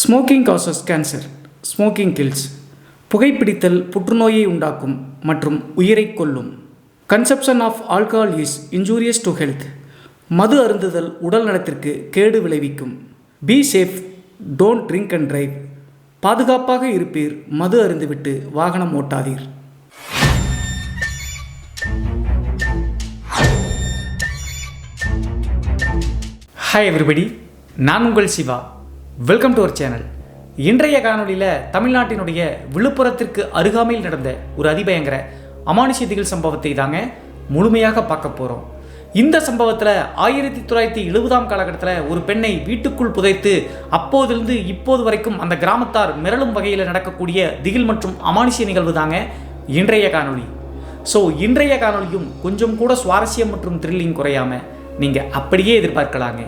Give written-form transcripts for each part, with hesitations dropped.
Smoking causes cancer. Smoking kills. புகைப்பிடித்தல் புற்றுநோயை உண்டாக்கும் மற்றும் உயிரை கொல்லும். Consumption of alcohol is injurious to health. மது அருந்துதல் உடல் நலத்திற்கு கேடு விளைவிக்கும். Be safe, don't drink and drive. பாதுகாப்பாக இருப்பீர், மது அருந்துவிட்டு வாகனம் ஓட்டாதீர். ஹாய் எவ்ரிபடி, நான் உங்கள் Siva. Welcome to our channel. இன்றைய காணொலியில் தமிழ்நாட்டினுடைய விழுப்புரத்திற்கு அருகாமையில் நடந்த ஒரு அதிபயங்கர அமானுஷ்ய திகில் சம்பவத்தை தாங்க முழுமையாக பார்க்க போகிறோம். இந்த சம்பவத்தில் 1970 காலகட்டத்தில் ஒரு பெண்ணை வீட்டுக்குள் புதைத்து அப்போதிலிருந்து இப்போது வரைக்கும் அந்த கிராமத்தார் மிரளும் வகையில் நடக்கக்கூடிய திகில் மற்றும் அமானுஷ்ய நிகழ்வு தாங்க இன்றைய காணொலி. ஸோ இன்றைய காணொலியும் கொஞ்சம் கூட சுவாரஸ்யம் மற்றும் த்ரில்லிங் குறையாமல் நீங்கள் அப்படியே எதிர்பார்க்கலாங்க.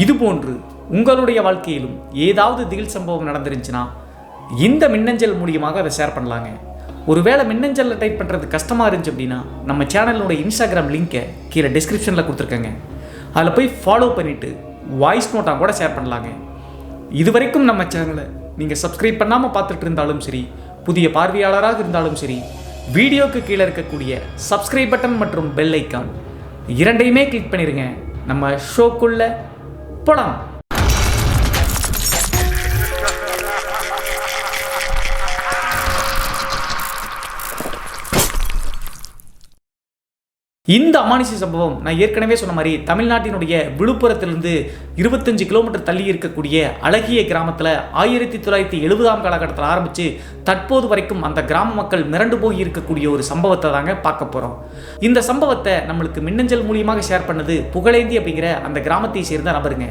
இதுபோன்று உங்களுடைய வாழ்க்கையிலும் ஏதாவது திகில் சம்பவம் நடந்துருந்துச்சுன்னா இந்த மின்னஞ்சல் மூலியமாக அதை ஷேர் பண்ணலாங்க. ஒருவேளை மின்னஞ்சலில் டைப் பண்ணுறது கஷ்டமாக இருந்துச்சு அப்படின்னா நம்ம சேனலோட இன்ஸ்டாகிராம் லிங்க்கை கீழே டிஸ்கிரிப்ஷனில் கொடுத்துருக்கேங்க. அதில் போய் ஃபாலோ பண்ணிவிட்டு வாய்ஸ் நோட்டாக கூட ஷேர் பண்ணலாங்க. இது வரைக்கும் நம்ம சேனலை நீங்கள் சப்ஸ்கிரைப் பண்ணாமல் பார்த்துட்டு இருந்தாலும் சரி, புதிய பார்வையாளராக இருந்தாலும் சரி, வீடியோக்கு கீழே இருக்கக்கூடிய சப்ஸ்கிரைப் பட்டன் மற்றும் பெல் ஐக்கான் இரண்டையுமே கிளிக் பண்ணிடுங்க. நம்ம ஷோக்குள்ளே போலாம். இந்த அமானுஷ்ய சம்பவம் நான் ஏற்கனவே சொன்ன மாதிரி தமிழ்நாட்டினுடைய விழுப்புரத்திலிருந்து 25 கிலோமீட்டர் தள்ளி இருக்கக்கூடிய அழகிய கிராமத்தில் 1970 காலகட்டத்தில் ஆரம்பித்து தற்போது வரைக்கும் அந்த கிராம மக்கள் மிரண்டு போய் இருக்கக்கூடிய ஒரு சம்பவத்தை தாங்க பார்க்க போகிறோம். இந்த சம்பவத்தை நம்மளுக்கு மின்னஞ்சல் மூலியமாக ஷேர் பண்ணது புகழேந்தி அப்படிங்கிற அந்த கிராமத்தை சேர்ந்த நபருங்க.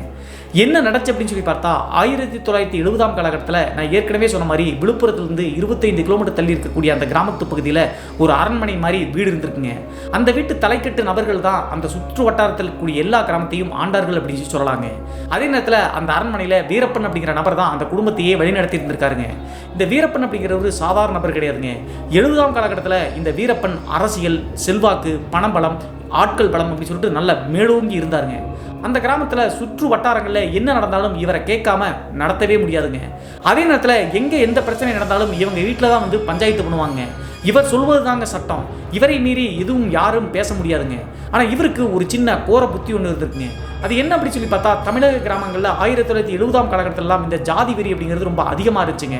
என்ன நடந்துச்சு அப்படின்னு சொல்லி பார்த்தா 1970 காலகட்டத்தில் நான் ஏற்கனவே சொன்ன மாதிரி விழுப்புரத்திலிருந்து 25 கிலோமீட்டர் தள்ளி இருக்கக்கூடிய அந்த கிராமத்து பகுதியில் ஒரு அரண்மனை மாதிரி வீடு இருந்திருக்குங்க. அந்த வீட்டு தலைக்கட்டு நபர்கள் தான் அந்த சுற்று வட்டாரத்தில் கூடிய எல்லா கிராமத்தையும் ஆண்டார்கள் அப்படின்னு சொல்லலாங்க. அதே நேரத்தில் அந்த அரண்மனையில் வீரப்பன் அப்படிங்கிற நபர் தான் அந்த குடும்பத்தையே வழிநடத்தி இருந்திருக்காருங்க. இந்த வீரப்பன் அப்படிங்கிறவர் சாதாரண நபர் கிடையாதுங்க. 70 காலகட்டத்தில் இந்த வீரப்பன் அரசியல், செல்வாக்கு, பணபலம், ஆட்கள் பலம் அப்படின்னு சொல்லிட்டு நல்ல மேலோங்கி இருந்தாருங்க. அந்த கிராமத்தில் சுற்று வட்டாரங்களில் என்ன நடந்தாலும் இவரை கேட்காம நடத்தவே முடியாதுங்க. அதே நேரத்தில் எங்கே எந்த பிரச்சனை நடந்தாலும் இவங்க வீட்டில் தான் வந்து பஞ்சாயத்து பண்ணுவாங்க. இவர் சொல்வது தாங்க சட்டம். இவரை மீறி எதுவும் யாரும் பேச முடியாதுங்க. ஆனால் இவருக்கு ஒரு சின்ன கோர புத்தி ஒன்று இருந்திருக்குங்க. அது என்ன அப்படி சொல்லி பார்த்தா தமிழக கிராமங்களில் 1970 காலகட்டத்திலாம் இந்த ஜாதி வெறி அப்படிங்கிறது ரொம்ப அதிகமாக இருந்துச்சுங்க.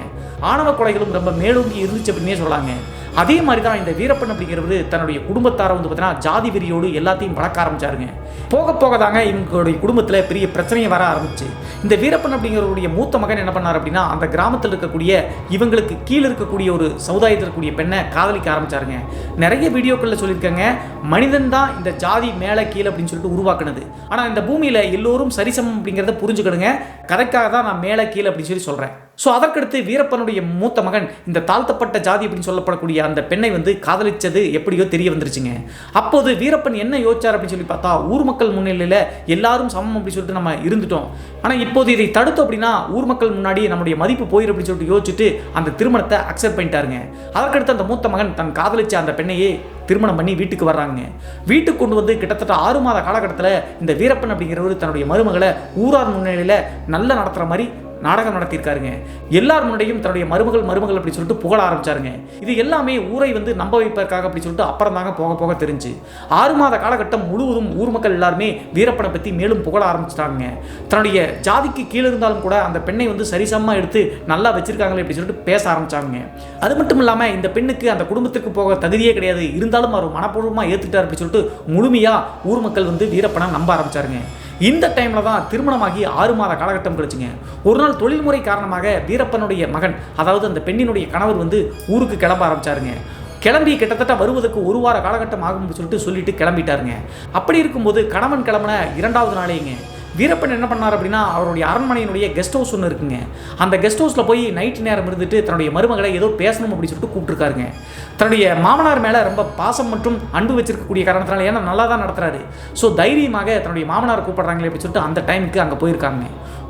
ஆணவ கொலைகளும் ரொம்ப மேலோங்கி இருந்துச்சு அப்படின்னே சொல்லாங்க. அதே மாதிரி தான் இந்த வீரப்பன் அப்படிங்கிறது தன்னுடைய குடும்பத்தாரை வந்து பார்த்தீங்கன்னா ஜாதி வெறியோடு எல்லாத்தையும் வளர்க்க ஆரம்பிச்சாருங்க. போக போக தாங்க இவங்களுடைய குடும்பத்தில் பெரிய பிரச்சனையை வர ஆரம்பிச்சு. இந்த வீரப்பன் அப்படிங்கிறவருடைய மூத்த மகன் என்ன பண்ணார் அப்படின்னா அந்த கிராமத்தில் இருக்கக்கூடிய இவங்களுக்கு கீழே இருக்கக்கூடிய ஒரு சமுதாயத்தில் இருக்கக்கூடிய பெண்ணை காதலிக்க ஆரம்பிச்சாருங்க. நிறைய வீடியோக்களில் சொல்லியிருக்காங்க, மனிதன் தான் இந்த ஜாதி மேலே கீழே அப்படின்னு சொல்லிட்டு உருவாக்குனது. ஆனால் இந்த பூமியில் எல்லோரும் சரிசமம் அப்படிங்கிறத புரிஞ்சுக்கணுங்க. கதைக்காக தான் நான் மேலே கீழே அப்படின்னு சொல்கிறேன். ஸோ அதற்கடுத்து வீரப்பனுடைய மூத்த மகன் இந்த தாழ்த்தப்பட்ட ஜாதி அப்படின்னு சொல்லப்படக்கூடிய அந்த பெண்ணை வந்து காதலிச்சது எப்படியோ தெரிய வந்துருச்சுங்க. அப்போது வீரப்பன் என்ன யோசிச்சார் அப்படின்னு சொல்லி பார்த்தா ஊர் மக்கள் முன்னிலையில் எல்லாரும் சமம் அப்படின்னு சொல்லிட்டு நம்ம இருந்துட்டோம். ஆனால் இப்போது இதை தடுத்தோம் அப்படின்னா ஊர் மக்கள் முன்னாடி நம்முடைய மதிப்பு போயிடும் அப்படின்னு சொல்லிட்டு யோசிச்சுட்டு அந்த திருமணத்தை அக்செப்ட் பண்ணிட்டாருங்க. அதற்கடுத்து அந்த மூத்த மகன் தன் காதலிச்ச அந்த பெண்ணையே திருமணம் பண்ணி வீட்டுக்கு வர்றாங்க. வீட்டுக்கு கொண்டு வந்து கிட்டத்தட்ட 6 மாத காலகட்டத்தில் இந்த வீரப்பன் அப்படிங்கிறவர் தன்னுடைய மருமகளை ஊரார் முன்னிலையில் நல்லா நடத்துகிற மாதிரி நாடகம் நடத்தியிருக்காருங்க. எல்லார் முன்னாடியும் தன்னுடைய மருமகள் அப்படி சொல்லிட்டு புகழ ஆரம்பிச்சாருங்க. இது எல்லாமே ஊரை வந்து நம்ப வைப்பதற்காக அப்படி சொல்லிட்டு அப்புறம் தாங்க போக போக தெரிஞ்சு 6 மாத காலகட்டம் முழுவதும் ஊர் மக்கள் எல்லாருமே வீரப்பனை பற்றி மேலும் புகழ ஆரம்பிச்சிட்டாங்க. தன்னுடைய ஜாதிக்கு கீழே இருந்தாலும் கூட அந்த பெண்ணை வந்து சரிசமமாக எடுத்து நல்லா வச்சிருக்காங்களே அப்படி சொல்லிட்டு பேச ஆரம்பிச்சாங்க. அது மட்டும் இல்லாமல் இந்த பெண்ணுக்கு அந்த குடும்பத்துக்கு போக தகுதியே கிடையாது, இருந்தாலும் அவர் மனப்பூர்வமாக ஏற்றுக்கிட்டார் அப்படி சொல்லிட்டு முழுமையாக ஊர் மக்கள் வந்து வீரப்பனை நம்ப ஆரம்பிச்சாருங்க. இந்த டைமில் தான் திருமணமாகி 6 மாத காலகட்டம் கழிச்சுங்க. ஒரு நாள் தொழில்முறை காரணமாக வீரப்பனுடைய மகன், அதாவது அந்த பெண்ணினுடைய கணவர் வந்து ஊருக்கு கிளம்ப ஆரம்பிச்சாருங்க. கிளம்பி கிட்டத்தட்ட வருவதற்கு 1 வார காலகட்டம் ஆகும்னு சொல்லிட்டு கிளம்பிட்டாருங்க. அப்படி இருக்கும்போது கணவன் கிளம்பின 2வது நாளேங்க வீரப்பன் என்ன பண்ணார் அப்படின்னா அவருடைய அரண்மனையினுடைய கெஸ்ட் ஹவுஸ் ஒன்று இருக்குங்க. அந்த கெஸ்ட் ஹவுஸில் போய் நைட்டு நேரம் இருந்துட்டு தன்னுடைய மருமகளை ஏதோ பேசணும் அப்படின்னு சொல்லிட்டு கூப்பிட்டுருக்காருங்க. தன்னுடைய மாமனார் மேலே ரொம்ப பாசம் மற்றும் அன்பு வச்சிருக்கக்கூடிய காரணத்தினால, ஏன்னா நல்லா தான் நடத்துறாரு. ஸோ தைரியமாக தன்னுடைய மாமனார் கூப்பிட்றாங்களே அப்படின்னு சொல்லிட்டு அந்த டைமுக்கு அங்கே போயிருக்காங்க.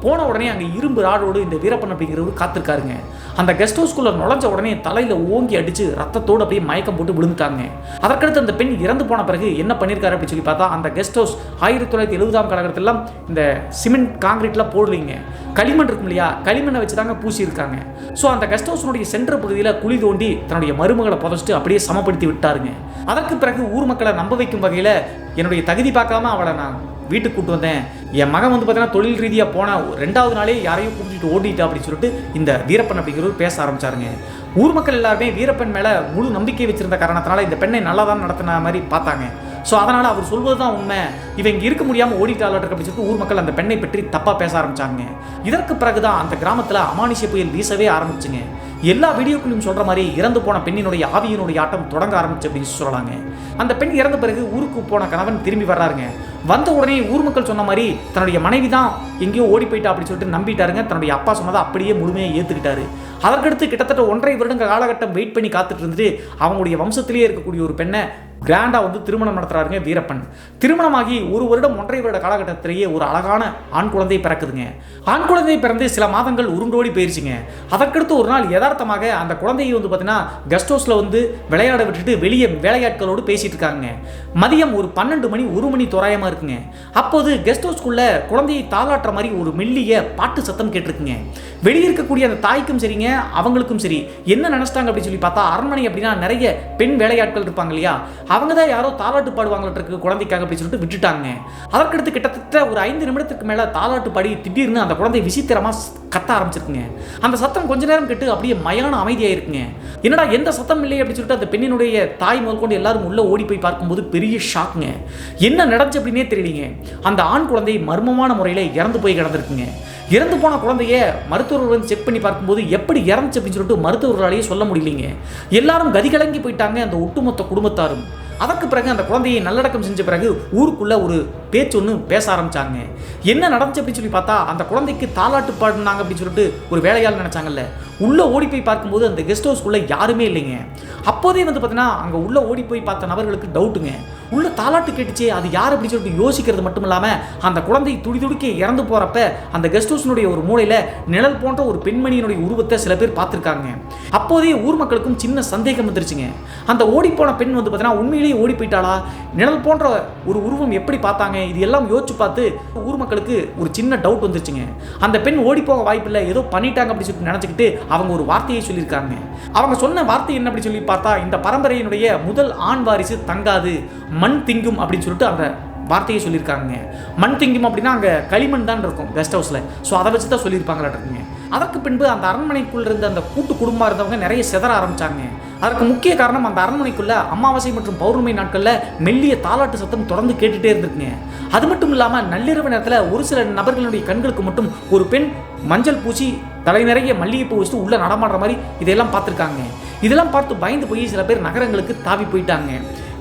போன உடனே அங்கே இரும்பு ராடோடு இந்த வீரப்பன் அப்படிங்கிறவர் காத்திருக்காருங்க. அந்த கெஸ்ட் ஹவுஸ்குள்ள நுழைஞ்ச உடனே தலையில ஓங்கி அடிச்சு ரத்தத்தோடு அப்படியே மயக்கம் போட்டு விழுந்துட்டாங்க. அதற்கடுத்து அந்த பெண் இறந்து போன பிறகு என்ன பண்ணியிருக்காரு அப்படின்னு சொல்லி பார்த்தா, அந்த கெஸ்ட் ஹவுஸ் 1970 காலகட்டத்திலாம் இந்த சிமெண்ட் காங்கிரீட்லாம் போடலிங்க, களிமண் இருக்கும் இல்லையா, களிமண்ணை வச்சு தாங்க பூசியிருக்காங்க. ஸோ அந்த கெஸ்ட் ஹவுஸினுடைய சென்டர் பகுதியில் குழி தோண்டி தன்னுடைய மருமகளை புதைச்சிட்டு அப்படியே சமப்படுத்தி விட்டாருங்க. அதற்கு பிறகு ஊர் மக்களை நம்ப வைக்கும் வகையில் என்னுடைய தகுதி பார்க்காம அவளை நான் வீட்டுக்கு கூப்பிட்டு வந்தேன், என் மகன் வந்து பார்த்தீங்கன்னா தொழில் ரீதியாக போன 2வது நாளே யாரையும் கூப்பிட்டு ஓடிட்டா அப்படின்னு சொல்லிட்டு இந்த வீரப்பன் அப்படிங்கிறவர் பேச ஆரம்பிச்சாருங்க. ஊர் மக்கள் எல்லாருமே வீரப்பன் மேலே முழு நம்பிக்கை வச்சிருந்த காரணத்தினால இந்த பெண்ணை நல்லா தான் நடத்தின மாதிரி பார்த்தாங்க. ஸோ அதனால் அவர் சொல்வது தான் உண்மை, இவன் இங்கே இருக்க முடியாமல் ஓடிட்டாள் அப்படின்னு சொல்லிட்டு ஊர் மக்கள் அந்த பெண்ணை பற்றி தப்பாக பேச ஆரம்பித்தாங்க. இதற்கு பிறகு தான் அந்த கிராமத்தில் அமானுஷ்ய புயல் வீசவே ஆரம்பிச்சுங்க. எல்லா வீடியோக்குள்ளும் சொல்கிற மாதிரி இறந்து போன பெண்ணினுடைய ஆவியினுடைய ஆட்டம் தொடங்க ஆரம்பிச்சு அப்படின்னு சொல்லலாங்க. அந்த பெண் இறந்த பிறகு ஊருக்கு போன கணவன் திரும்பி வர்றாருங்க. வந்த உடனே ஊர் மக்கள் சொன்ன மாதிரி தன்னுடைய மனைவி தான் எங்கேயோ ஓடி போயிட்டா அப்படின்னு சொல்லிட்டு நம்பிட்டாருங்க. தன்னுடைய அப்பா சொன்னதை அப்படியே முழுமையாக ஏற்றுக்கிட்டாரு. அதற்கடுத்து கிட்டத்தட்ட 1.5 வருடங்க காலகட்டம் வெயிட் பண்ணி காத்துட்டு இருந்துட்டு அவங்களுடைய வம்சத்திலேயே இருக்கக்கூடிய ஒரு பெண்ணை கிராண்டாக வந்து திருமணம் நடத்துறாருங்க வீரப்பன். திருமணமாகி 1 வருடம் 1.5 வருட காலகட்டத்திலேயே ஒரு அழகான ஆண் குழந்தை பிறக்குதுங்க. ஆண் குழந்தை பிறந்து சில மாதங்கள் உருண்டோடி போயிருச்சுங்க. அதற்கடுத்து ஒரு நாள் யதார்த்தமாக அந்த குழந்தையை வந்து பார்த்தீங்கன்னா கெஸ்ட் ஹவுஸில் வந்து விளையாட விட்டுட்டு வெளியே வேலையாட்களோடு பேசிட்டு இருக்காங்க. மதியம் ஒரு 12 மணி 1 மணி தோராயமாக இருக்குங்க. அப்போது கெஸ்ட் ஹவுஸ்குள்ள குழந்தையை தாளாட்டுற மாதிரி ஒரு மெல்லிய பாட்டு சத்தம் கேட்டிருக்குங்க. வெளியே இருக்கக்கூடிய அந்த தாய்க்கும் சரிங்க, அவங்களுக்கும் சரி என்ன நினைச்சிட்டாங்க அப்படின்னு சொல்லி பார்த்தா, அரண்மனை அப்படின்னா நிறைய பெண் வேலையாட்கள் இருப்பாங்க இல்லையா, அவங்க தான் யாரோ தாலாட்டு பாடுவாங்கள்ட்ட குழந்தைக்காக அப்படின்னு சொல்லிட்டு விட்டுட்டாங்க. அதற்கடுத்து கிட்டத்தட்ட ஒரு 5 நிமிடத்துக்கு மேலே தாலாட்டு பாடி திடீர்னு அந்த குழந்தை விசித்திரமாக கத்த ஆரம்பிச்சிருக்குங்க. அந்த சத்தம் கொஞ்ச நேரம் கேட்டு அப்படியே மயான அமைதியாயிருக்குங்க. என்னடா எந்த சத்தம் இல்லை அப்படின்னு சொல்லிட்டு அந்த பெண்ணினுடைய தாய் முதற்கொண்டு எல்லாரும் உள்ள ஓடி போய் பார்க்கும்போது பெரிய ஷாக்குங்க. என்ன நடந்துச்சு அப்படின்னே தெரியலீங்க. அந்த ஆண் குழந்தை மர்மமான முறையில் இறந்து போய் கிடந்திருக்குங்க. இறந்து போன குழந்தைய மருத்துவர்கள் வந்து செக் பண்ணி பார்க்கும்போது எப்படி இறந்துச்சு அப்படின்னு சொல்லிட்டு மருத்துவர்களாலேயே சொல்ல முடியலைங்க. எல்லாரும் கதிகலங்கி போயிட்டாங்க, அந்த ஒட்டுமொத்த குடும்பத்தாரும். அதற்கு பிறகு அந்த குழந்தையை நல்லடக்கம் செஞ்ச பிறகு ஊருக்குள்ள ஒரு பேச்சு ஒன்று பேச ஆரம்பிச்சாங்க. என்ன நடந்துச்சு அப்படின்னு சொல்லி பார்த்தா, அந்த குழந்தைக்கு தாலாட்டு பாடினாங்க அப்படின்னு சொல்லிட்டு ஒரு வேலையால் நினைச்சாங்கல்ல, உள்ள ஓடி போய் பார்க்கும்போது அந்த கெஸ்ட் ஹவுஸ்க்குள்ள யாருமே இல்லைங்க. அப்போதே வந்து பார்த்தீங்கன்னா அங்கே உள்ள ஓடி போய் பார்த்த நபர்களுக்கு டவுட்டுங்க, உள்ள தாலாட்டு கேட்டுச்சு, அது யார் அப்படின்னு சொல்லிட்டு யோசிக்கிறது மட்டும் இல்லாமல் அந்த குழந்தை துடிதுடிக்க இறந்து போறப்ப அந்த கெஸ்ட் ஹவுஸினுடைய ஒரு மூலையில் நிழல் போன்ற ஒரு பெண்மணியினுடைய உருவத்தை சில பேர் பார்த்துருக்காங்க. அப்போதே ஊர் மக்களுக்கும் சின்ன சந்தேகம் வந்துருச்சுங்க. அந்த ஓடி போன பெண் வந்து பார்த்தீங்கன்னா உண்மையிலேயே ஓடி போயிட்டாளா, நிழல் போன்ற ஒரு உருவம் எப்படி பார்த்தாங்க, இது எல்லாம் யோசிச்சு பார்த்து ஊர் மக்களுக்கு ஒரு சின்ன டவுட் வந்துருச்சுங்க. அந்த பெண் ஓடி போக வாய்ப்பில்லை, ஏதோ பண்ணிட்டாங்க அப்படின்னு சொல்லிட்டு நினச்சிக்கிட்டு அவங்க ஒரு வார்த்தையை சொல்லியிருக்காங்க. அவங்க சொன்ன வார்த்தை என்ன அப்படின்னு சொல்லி பார்த்தா, இந்த பரம்பரையினுடைய முதல் ஆண் வாரிசு தங்காது, மண் திங்கும் அப்படின்னு சொல்லிட்டு அந்த வார்த்தையை சொல்லியிருக்காங்க. மண் திங்கும் அப்படின்னா அங்கே களிமண் தான் இருக்கும் கெஸ்ட் ஹவுஸில். ஸோ அதை வச்சு தான் சொல்லியிருப்பாங்களாட்டுங்க. அதற்கு பின்பு அந்த அரண்மனைக்குள்ள இருந்த அந்த கூட்டு குடும்பமாக இருந்தவங்க நிறைய சிதற ஆரம்பிச்சாங்க. அதற்கு முக்கிய காரணம் அந்த அரண்மனைக்குள்ள அமாவாசை மற்றும் பௌர்ணமி நாட்களில் மெல்லிய தாலாட்டு சத்தம் தொடர்ந்து கேட்டுகிட்டே இருந்துக்குங்க. அது மட்டும் இல்லாமல் நள்ளிரவு நேரத்தில் ஒரு சில நபர்களுடைய கண்களுக்கு மட்டும் ஒரு பெண் மஞ்சள் பூசி தலை நிறைய மல்லிகைப்பூ வச்சுட்டு உள்ள நடமாடுற மாதிரி இதெல்லாம் பார்த்துருக்காங்க. இதெல்லாம் பார்த்து பயந்து போய் சில பேர் நகரங்களுக்கு தாவி போயிட்டாங்க.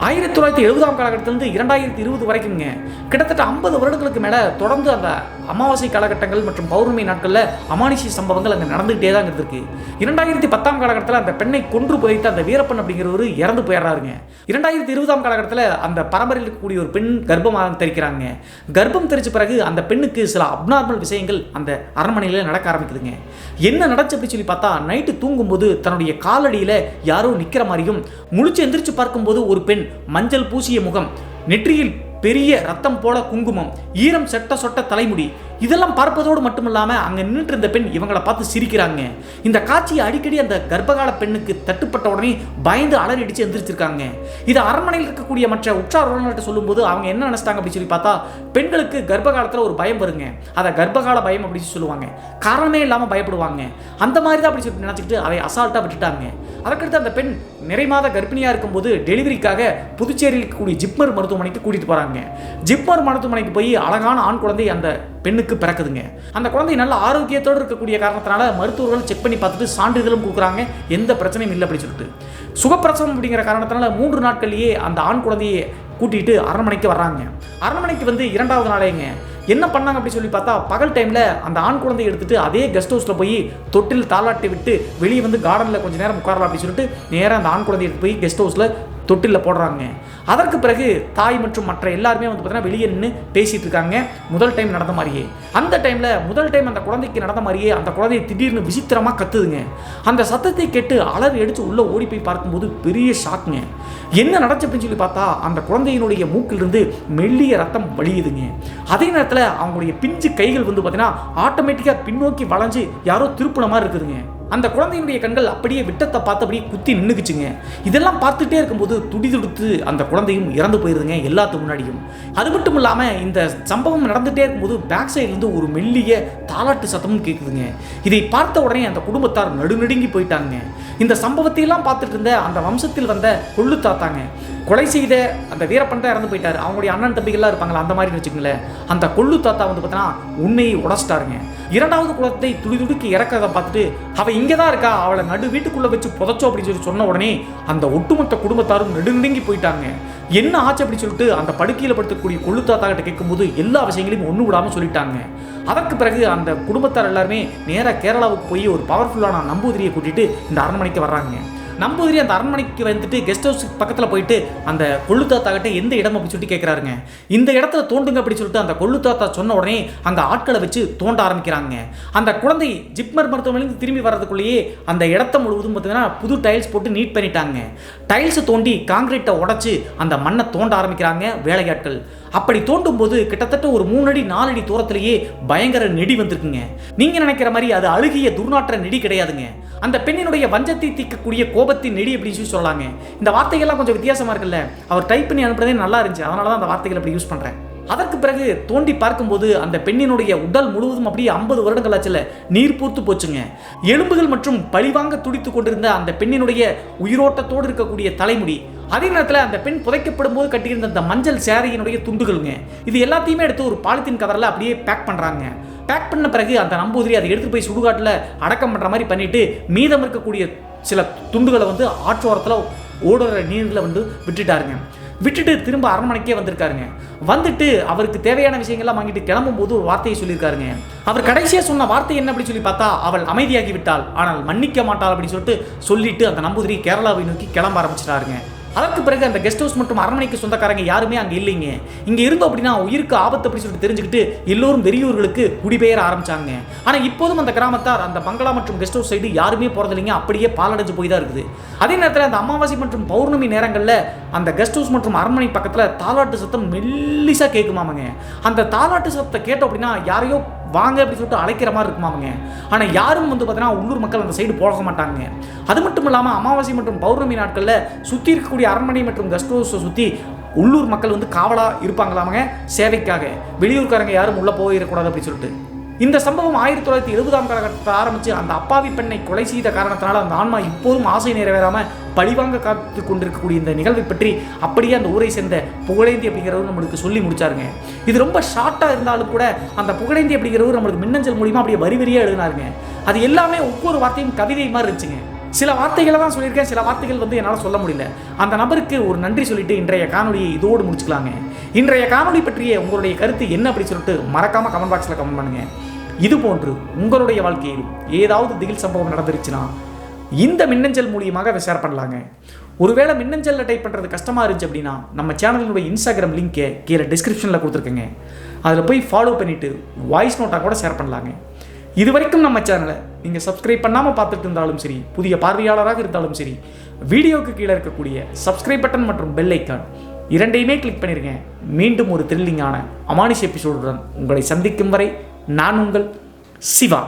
1970 காலகட்டத்திலிருந்து 2020 வரைக்கும்ங்க கிட்டத்தட்ட 50 வருடங்களுக்கு மேலே தொடர்ந்து அந்த அமாவாசை காலகட்டங்கள் மற்றும் பௌர்ணமி நாட்களில் அமானுஷ்ய சம்பவங்கள் அங்கே நடந்துகிட்டே தான் இருக்கு. 2010 காலகட்டத்தில் அந்த பெண்ணை கொன்று புதைத்த அந்த வீரப்பன் அப்படிங்கிறவர் இறந்து போயிடுறாருங்க. 2020 காலகட்டத்தில் அந்த பரம்பரையில் இருக்கக்கூடிய ஒரு பெண் கர்ப்பமாக தெரிக்கிறாங்க. கர்ப்பம் தெரிச்ச பிறகு அந்த பெண்ணுக்கு சில அப்நார்மல் விஷயங்கள் அந்த அரண்மனையில் நடக்க ஆரம்பிக்குதுங்க. என்ன நடந்துச்சு அப்படின்னு சொல்லி பார்த்தா, நைட்டு தூங்கும்போது தன்னுடைய காலடியில் யாரோ நிற்கிற மாதிரியும், முழிச்சு எந்திரிச்சு பார்க்கும்போது ஒரு பெண் மஞ்சள் பூசிய முகம், நெற்றியில் பெரிய ரத்தம் போல குங்குமம், ஈரம் செட்ட சொட்ட தலைமுடி, இதெல்லாம் பார்ப்பதோடு மட்டுமில்லாமல் அங்கே நின்றுட்டு இருந்த பெண் இவங்களை பார்த்து சிரிக்கிறாங்க. இந்த காட்சியை அடிக்கடி அந்த கர்ப்பகால பெண்ணுக்கு தட்டுப்பட்ட உடனே பயந்து அலறி அடித்து எந்திரிச்சிருக்காங்க. இது அரண்மனையில் இருக்கக்கூடிய மற்ற உற்றார் உறவினர்கிட்ட சொல்லும்போது அவங்க என்ன நினைச்சிட்டாங்க அப்படின்னு சொல்லி பார்த்தா, பெண்களுக்கு கர்ப்பகாலத்தில் ஒரு பயம் வருங்க, அதை கர்ப்பகால பயம் அப்படின்னு சொல்லுவாங்க, காரணமே இல்லாமல் பயப்படுவாங்க. அந்த மாதிரி தான் அப்படி சொல்லி நினச்சிக்கிட்டு அதை அசால்ட்டாக விட்டுட்டாங்க. அதற்கடுத்து அந்த பெண் நிறைமாத கர்ப்பிணியாக இருக்கும்போது டெலிவரிக்காக புதுச்சேரியில் இருக்கக்கூடிய ஜிப்மர் மருத்துவமனைக்கு கூட்டிகிட்டு போகிறாங்க. ஜிப்மர் மருத்துவமனைக்கு போய் அழகான ஆண் குழந்தை அந்த பெண்ணுக்கு பிறக்குதுங்க. அந்த குழந்தை நல்ல ஆரோக்கியத்தோடு இருக்கக்கூடிய காரணத்தினால மருத்துவர்கள் செக் பண்ணி பார்த்துட்டு சான்றிதழும் கொடுக்குறாங்க, எந்த பிரச்சனையும் இல்லை அப்படின்னு சொல்லிட்டு. சுகப்பிரசவம் அப்படிங்கிற காரணத்தினால 3 நாட்கள்லேயே அந்த ஆண் குழந்தையை கூட்டிகிட்டு அரண்மனைக்கு வர்றாங்க. அரண்மனைக்கு வந்து 2வது நாளேங்க என்ன பண்ணாங்க அப்படின்னு சொல்லி பார்த்தா, பகல் டைமில் அந்த ஆண் குழந்தையை எடுத்துகிட்டு அதே கெஸ்ட் ஹவுஸில் போய் தொட்டில் தாளாட்டி விட்டு வெளியே வந்து கார்டனில் கொஞ்சம் நேரம் உட்காரலாம் அப்படின்னு சொல்லிட்டு நேராக அந்த ஆண் குழந்தையை எடுத்து போய் கெஸ்ட் ஹவுஸில் தொட்டிலில் போடுறாங்க. அதற்கு பிறகு தாய் மற்றும் மற்ற எல்லாருமே வந்து பார்த்தீங்கன்னா வெளியே நின்று பேசிகிட்டு இருக்காங்க. முதல் டைம் நடந்த மாதிரியே அந்த டைமில் முதல் டைம் அந்த குழந்தைக்கு நடந்த மாதிரியே அந்த குழந்தைய திடீர்னு விசித்திரமாக கத்துதுங்க. அந்த சத்தத்தை கேட்டு அலறி அடித்து உள்ளே ஓடி போய் பார்க்கும்போது பெரிய ஷாக்குங்க. என்ன நடந்துச்சு அப்படின்னு சொல்லி பார்த்தா அந்த குழந்தையினுடைய மூக்கிலிருந்து மெல்லிய ரத்தம் வழியுதுங்க. அதே நேரத்தில் அவங்களுடைய பிஞ்சு கைகள் வந்து பார்த்தீங்கன்னா ஆட்டோமேட்டிக்காக பின்னோக்கி வளைஞ்சு யாரோ திருப்பின மாதிரி இருக்குதுங்க. அந்த குழந்தையினுடைய கண்கள் அப்படியே விட்டத்தை பார்த்தபடியே குத்தி நின்றுக்குச்சுங்க. இதெல்லாம் பார்த்துட்டே இருக்கும்போது துடிதுடித்து அந்த குழந்தையும் இறந்து போயிருதுங்க எல்லாத்துக்கு முன்னாடியும். அது மட்டும் இல்லாமல் இந்த சம்பவம் நடந்துகிட்டே இருக்கும்போது பேக் சைட்லேருந்து ஒரு மெல்லிய தாலாட்டு சத்தமும் கேட்குதுங்க. இதை பார்த்த உடனே அந்த குடும்பத்தார் நடுநடுங்கி போயிட்டாங்க. இந்த சம்பவத்தையெல்லாம் பார்த்துட்டு இருந்த அந்த வம்சத்தில் வந்த கொள்ளு தாத்தாங்க, கொலை செய்த அந்த வீரப்பன் தான் இறந்து போயிட்டார், அவங்களுடைய அண்ணன் தம்பிகள்லாம் இருப்பாங்களா அந்த மாதிரி வச்சுக்கோங்களேன். அந்த கொள்ளு தாத்தா வந்து பார்த்தீங்கன்னா உண்மையை உடச்சிட்டாருங்க. இரண்டாவது குலத்தை துடிதுடிக்கி இறக்கிறத பார்த்துட்டு அவள் இங்கே தான் இருக்கா, அவளை நடு வீட்டுக்குள்ளே வச்சு புதைச்சோம் அப்படின்னு சொல்லி சொன்ன உடனே அந்த ஒட்டுமொத்த குடும்பத்தாரும் நெடுநடுங்கி போயிட்டாங்க. என்ன ஆச்சு அப்படின்னு சொல்லிட்டு அந்த படுக்கையில் படுத்தக்கூடிய கொள்ளு தாத்தா கிட்ட கேட்கும்போது எல்லா விஷயங்களையும் ஒன்று விடாமல் சொல்லிட்டாங்க. அதற்கு பிறகு அந்த குடும்பத்தார் எல்லாருமே நேராக கேரளாவுக்கு போய் ஒரு பவர்ஃபுல்லான நம்பூதிரியை கூட்டிட்டு இந்த அரண்மனைக்கு வர்றாங்க. நம்பூதிரி அந்த அரண்மனைக்கு வந்துட்டு கெஸ்ட் ஹவுஸ் பக்கத்தில் போயிட்டு அந்த கொள்ளு தாத்தா கிட்ட எந்த இடம் அப்படின்னு சொல்லிட்டு கேட்குறாருங்க. இந்த இடத்துல தோண்டுங்க அப்படின்னு சொல்லிட்டு அந்த கொள்ளு தாத்தா சொன்ன உடனே அங்கே ஆட்களை வச்சு தோண்ட ஆரம்பிக்கிறாங்க. அந்த குழந்தை ஜிப்மர் மருத்துவமனையிலிருந்து திரும்பி வர்றதுக்குள்ளேயே அந்த இடத்த முழுவதும் பார்த்தீங்கன்னா புது டைல்ஸ் போட்டு நீட் பண்ணிட்டாங்க. டைல்ஸை தோண்டி காங்கிரீட்டை உடச்சி அந்த மண்ணை தோண்ட ஆரம்பிக்கிறாங்க வேலையாட்கள். அப்படி தோண்டும் போது கிட்டத்தட்ட ஒரு 3 அடி 4 அடி தூரத்திலேயே பயங்கர நெடி வந்திருக்குங்க. நீங்க நினைக்கிற மாதிரி அது அழுகிய துர்நாற்ற நெடி கிடையாதுங்க. அந்த பெண்ணினுடைய வஞ்சத்தை தீர்க்கக்கூடிய கோபத்தின் நெடி அப்படின்னு சொல்லலாங்க. இந்த வார்த்தைகள்லாம் கொஞ்சம் வித்தியாசமா இருக்குல்ல, அவர் டைப் பண்ணி அனுப்புறதே நல்லா இருந்துச்சு, அதனால தான் அந்த வார்த்தைகள் அப்படி யூஸ் பண்றேன். அதற்கு பிறகு தோண்டி பார்க்கும்போது அந்த பெண்ணினுடைய உடல் முழுவதும் அப்படியே 50 வருடங்கள் ஆச்சுல நீர் பூத்து போச்சுங்க. எலும்புகள் மற்றும் பழிவாங்க துடித்து கொண்டிருந்த அந்த பெண்ணினுடைய உயிரோட்டத்தோடு இருக்கக்கூடிய தலைமுடி, அதே நேரத்தில் அந்த பெண் புதைக்கப்படும் போது கட்டியிருந்த அந்த மஞ்சள் சேரையினுடைய துண்டுகள்ங்க, இது எல்லாத்தையுமே எடுத்து ஒரு பாலித்தீன் கவரில் அப்படியே பேக் பண்ணுறாங்க. பேக் பண்ண பிறகு அந்த நம்பூதிரி அதை எடுத்து போய் சுடுகாட்டில் அடக்கம் பண்ணுற மாதிரி பண்ணிட்டு மீதம் இருக்கக்கூடிய சில துண்டுகளை வந்து ஆற்றோரத்தில் ஓடுற நீரில் வந்து விட்டுட்டாருங்க. விட்டுட்டு திரும்ப அரண்மனைக்கே வந்திருக்காருங்க. வந்துட்டு அவருக்கு தேவையான விஷயங்கள்லாம் வாங்கிட்டு கிளம்பும் போது ஒரு வார்த்தையை சொல்லியிருக்காருங்க. அவர் கடைசியாக சொன்ன வார்த்தை என்ன அப்படின்னு சொல்லி பார்த்தா, அவள் அமைதியாகி விட்டாள் ஆனால் மன்னிக்க மாட்டாள் அப்படின்னு சொல்லிட்டு அந்த நம்பூதிரி கேரளாவை நோக்கி கிளம்ப ஆரம்பிச்சிட்டாருங்க. அதற்கு பிறகு அந்த கெஸ்ட் ஹவுஸ் மற்றும் அரண்மனைக்கு சொந்தக்காரங்க யாருமே அங்கே இல்லைங்க. இங்கே இருந்தோம் அப்படின்னா உயிருக்கு ஆபத்து அப்படி சொல்லிட்டு தெரிஞ்சுக்கிட்டு எல்லோரும் வெளியூர்களுக்கு குடிபெயர ஆரம்பிச்சாங்க. ஆனால் இப்போதும் அந்த கிராமத்தார் அந்த பங்களா மற்றும் கெஸ்ட் ஹவுஸ் சைடு யாருமே போகிறதில்லைங்க, அப்படியே பாலடைஞ்சு போய் தான் இருக்குது. அதே நேரத்தில் அந்த அமாவாசை மற்றும் பௌர்ணமி நேரங்களில் அந்த கெஸ்ட் ஹவுஸ் மற்றும் அரண்மனை பக்கத்தில் தாலாட்டு சத்தம் மெல்லிசா கேட்குமாமங்க. அந்த தாலாட்டு சத்தத்தை கேட்டோம் அப்படின்னா யாரையோ வாங்க அப்படின்னு சொல்லிட்டு அழைக்கிற மாதிரி இருக்குமாங்க. ஆனால் யாரும் வந்து பார்த்தீங்கன்னா உள்ளூர் மக்கள் அந்த சைடு போக மாட்டாங்க. அது மட்டும் இல்லாமல் அமாவாசை மற்றும் பௌர்ணமி நாட்களில் சுற்றி இருக்கக்கூடிய அரண்மனை மற்றும் கெஸ்ட் ஹவுஸை சுற்றி உள்ளூர் மக்கள் வந்து காவலாக இருப்பாங்களாமங்க, சேவைக்காக. வெளியூர்காரங்க யாரும் உள்ளே போயிடக்கூடாது அப்படின்னு சொல்லிட்டு. இந்த சம்பவம் 1970ஆம் காலகட்டத்தில் ஆரம்பித்து அந்த அப்பாவி பெண்ணை கொலை செய்த காரணத்தினால அந்த ஆன்மா இப்போதும் ஆசை நிறைவேறாமல் பழிவாங்க காத்து கொண்டிருக்கக்கூடிய இந்த நிகழ்வை பற்றி அப்படியே அந்த ஊரை சேர்ந்த புகழேந்தி அப்படிங்கிறவர் நம்மளுக்கு சொல்லி முடிச்சாருங்க. இது ரொம்ப ஷார்ட்டாக இருந்தாலும் கூட அந்த புகழேந்தி அப்படிங்கிறவர் நம்மளுக்கு மின்னஞ்சல் மூலிமா அப்படியே வரி வரியாக எழுதினாருங்க. அது எல்லாமே ஒவ்வொரு வார்த்தையும் கவிதை மாதிரி இருந்துச்சுங்க. சில வார்த்தைகளை தான் சொல்லியிருக்கேன், சில வார்த்தைகள் வந்து என்னால் சொல்ல முடியல. அந்த நபருக்கு ஒரு நன்றி சொல்லிட்டு இன்றைய காணொலியை இதோடு முடிச்சுக்கலாங்க. இன்றைய காணொலி பற்றிய உங்களுடைய கருத்து என்ன அப்படி சொல்லிட்டு மறக்காமல் கமெண்ட் பாக்ஸில் கமெண்ட் பண்ணுங்கள். இது போன்று உங்களுடைய வாழ்க்கையில் ஏதாவது திகில் சம்பவம் நடந்துருச்சுன்னா இந்த மின்னஞ்சல் மூலியமாக அதை ஷேர் பண்ணலாங்க. ஒருவேளை மின்னஞ்சலில் டைப் பண்ணுறது கஷ்டமாக இருந்துச்சு அப்படின்னா நம்ம சேனலினுடைய இன்ஸ்டாகிராம் லிங்க்கை கீழே டிஸ்கிரிப்ஷனில் கொடுத்துருக்கேங்க, அதில் போய் ஃபாலோ பண்ணிவிட்டு வாய்ஸ் நோட்டாக கூட ஷேர் பண்ணலாங்க. இது வரைக்கும் நம்ம சேனலை நீங்கள் சப்ஸ்கிரைப் பண்ணாமல் பார்த்துட்டு இருந்தாலும் சரி, புதிய பார்வையாளராக இருந்தாலும் சரி, வீடியோவுக்கு கீழே இருக்கக்கூடிய சப்ஸ்கிரைப் பட்டன் மற்றும் பெல் ஐக்கான் இரண்டையுமே கிளிக் பண்ணிடுங்க. மீண்டும் ஒரு த்ரில்லிங்கான அமானுஷ எபிசோடுடன் உங்களை சந்திக்கும் வரை நான் உங்கள் சிவா.